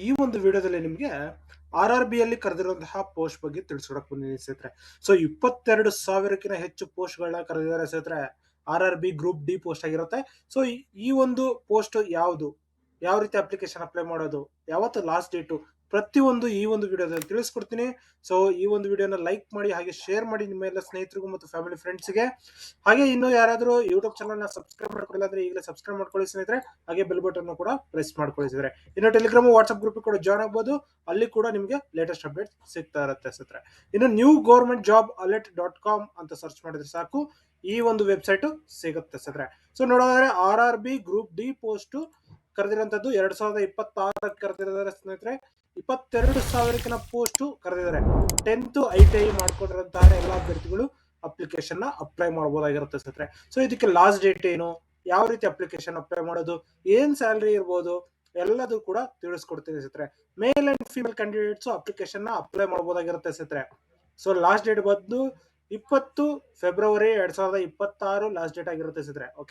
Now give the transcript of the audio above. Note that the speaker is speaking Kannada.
ಈ ಒಂದು ವಿಡಿಯೋದಲ್ಲಿ ನಿಮಗೆ RRB ಅಲ್ಲಿ ಕರೆದಿರುವಂತಹ ಪೋಸ್ಟ್ ಬಗ್ಗೆ ತಿಳಿಸ್ಕೊಡಕ್ ಬಂದಿದ್ದೀನಿ ಸ್ನೇಹಿತರೆ. ಸೊ 22,000ಕ್ಕಿಂತ ಹೆಚ್ಚು ಪೋಸ್ಟ್ ಗಳನ್ನ ಕರೆದಿದ್ದಾರೆ ಸ್ನೇಹಿತರೆ. RRB ಗ್ರೂಪ್ ಡಿ ಪೋಸ್ಟ್ ಆಗಿರುತ್ತೆ. ಸೊ ಈ ಒಂದು ಪೋಸ್ಟ್ ಯಾವುದು, ಯಾವ ರೀತಿ ಅಪ್ಲಿಕೇಶನ್ ಅಪ್ಲೈ ಮಾಡೋದು, ಯಾವತ್ತು ಲಾಸ್ಟ್ ಡೇಟು, ಪ್ರತಿಯೊಂದು ಈ ಒಂದು ವಿಡಿಯೋದಲ್ಲಿ ತಿಳಿಸ್ಕೊಡ್ತೀನಿ. ಸೊ ಈ ಒಂದು ವಿಡಿಯೋನ ಲೈಕ್ ಮಾಡಿ, ಹಾಗೆ ಶೇರ್ ಮಾಡಿ ನಿಮ್ಮ ಎಲ್ಲ ಸ್ನೇಹಿತರಿಗೂ ಮತ್ತು ಫ್ಯಾಮಿಲಿ ಫ್ರೆಂಡ್ಸ್ಗೆ. ಹಾಗೆ ಇನ್ನು ಯಾರಾದರೂ ಯೂಟ್ಯೂಬ್ ಚಾನಲ್ನ ಸಬ್ಸ್ಕ್ರೈಬ್ ಮಾಡ್ಕೊಳ್ಳಿಲ್ಲ ಅಂದ್ರೆ ಈಗಲೇ ಸಬ್ಸ್ಕ್ರೈಬ್ ಮಾಡ್ಕೊಳ್ಳಿ ಸ್ನೇಹಿತರೆ. ಹಾಗೆ ಬೆಲ್ ಬಟನ್ ಕೂಡ ಪ್ರೆಸ್ ಮಾಡ್ಕೊಳ್ಳಿ ಸ್ನೇಹಿತರೆ. ಇನ್ನು ಟೆಲಿಗ್ರಾಮ್ ವಾಟ್ಸ್ಆಪ್ ಗ್ರೂಪ್ ಕೂಡ ಜಾಯ್ನ್ ಆಗ್ಬೋದು. ಅಲ್ಲಿ ಕೂಡ ನಿಮಗೆ ಲೇಟೆಸ್ಟ್ ಅಪ್ಡೇಟ್ ಸಿಗ್ತಾ ಇರುತ್ತೆ ಸ್ನೇಹಿತರೆ. ಇನ್ನು ನ್ಯೂ ಗೌರ್ಮೆಂಟ್ ಜಾಬ್ alert.com ಅಂತ ಸರ್ಚ್ ಮಾಡಿದ್ರೆ ಸಾಕು, ಈ ಒಂದು ವೆಬ್ಸೈಟ್ ಸಿಗುತ್ತೆ ಸ್ನೇಹಿತರೆ. ಸೊ ನೋಡೋದಾದ್ರೆ RRB ಗ್ರೂಪ್ ಡಿ ಪೋಸ್ಟ್ ಕರೆದಿರುವಂತದ್ದು 2026 ಕರೆದಿದ್ದಾರೆ ಸ್ನೇಹಿತರೆ. 22,000ಕ್ಕಿಂತ ಪೋಸ್ಟ್ ಕರೆದಿದ್ದಾರೆ. 10th ITI ಮಾಡ್ಕೊಂಡಿರುವಂತಹ ಎಲ್ಲ ಅಭ್ಯರ್ಥಿಗಳು ಅಪ್ಲಿಕೇಶನ್ ನ ಅಪ್ಲೈ ಮಾಡಬಹುದಾಗಿರುತ್ತೆ ಸ್ನೇಹಿತರೆ. ಸೊ ಇದಕ್ಕೆ ಲಾಸ್ಟ್ ಡೇಟ್ ಏನು, ಯಾವ ರೀತಿ ಅಪ್ಲಿಕೇಶನ್ ಅಪ್ಲೈ ಮಾಡೋದು, ಏನ್ ಸ್ಯಾಲರಿ ಇರ್ಬೋದು, ಎಲ್ಲದೂ ಕೂಡ ತಿಳಿಸ್ಕೊಡ್ತೀನಿ ಸ್ನೇಹಿತರೆ. Male and female candidates application ನ ಅಪ್ಲೈ ಮಾಡಬಹುದಾಗಿರುತ್ತೆ ಸ್ನೇಹಿತರೆ. ಸೊ ಲಾಸ್ಟ್ ಡೇಟ್ ಬಂದು 20 ಫೆಬ್ರವರಿ 2026 ಲಾಸ್ಟ್ ಡೇಟ್ ಆಗಿರುತ್ತೆ ಸ್ನೇಹಿತರೆ. ಓಕೆ.